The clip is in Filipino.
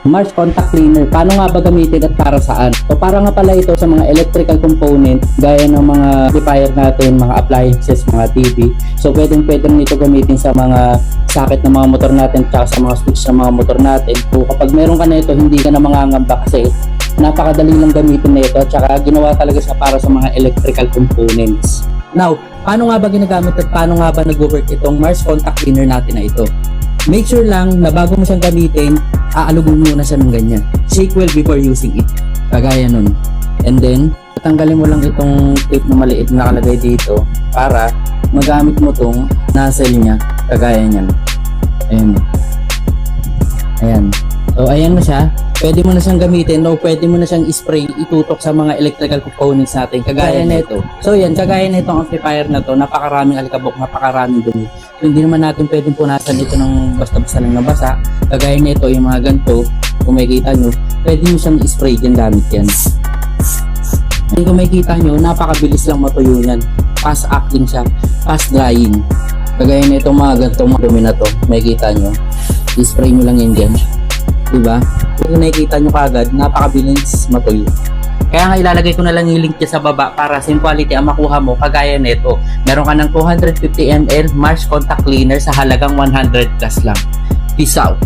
Mars Contact Cleaner. Paano nga ba gamitin at para saan? So para nga pala ito sa mga electrical component gaya ng mga amplifier natin, mga appliances, mga TV. So pwedeng nito gamitin sa mga socket ng mga motor natin at sa mga switch ng mga motor natin. So kapag meron ka na ito, hindi ka na mangangamba kasi napakadali lang gamitin na ito at saka ginawa talaga siya para sa mga electrical components. Now, paano nga ba ginagamit at paano nga ba nag-work itong Mars Contact Cleaner natin na ito? Make sure lang na bago mo siyang gamitin, aalugin muna siya ng ganyan. Shake well before using it. Kagaya nun. And then, tanggalin mo lang itong tape na maliit na nakalagay dito para magamit mo tong nozzle niya. Kagaya niyan. Ayan. Ayan. So, ayan na siya. Pwede mo na siyang gamitin o pwede mo na siyang spray, itutok sa mga electrical components natin. Kagaya nito. So, yan. Kagaya nitong amplifier na to, napakaraming alikabok, napakaraming dumi. So, hindi naman natin pwedeng punasan ito ng basta-basta lang nabasa. Kagaya nito, yung mga ganito, kung makikita nyo, pwede nyo siyang spray din gamit yan. And kung makikita nyo, napakabilis lang matuyo yan. Fast acting siya, fast drying. Kagaya nito mga ganitong dumi na to, makikita nyo, i-spray nyo lang yan dyan. Diba? Kung nakikita nyo kagad, napakabilis matuyo. Kaya nga ilalagay ko na lang yung link dyan sa baba para same quality ang makuha mo kagaya nito. Meron ka ng 250 ml Mars Contact Cleaner sa halagang 100 plus lang. Peace out!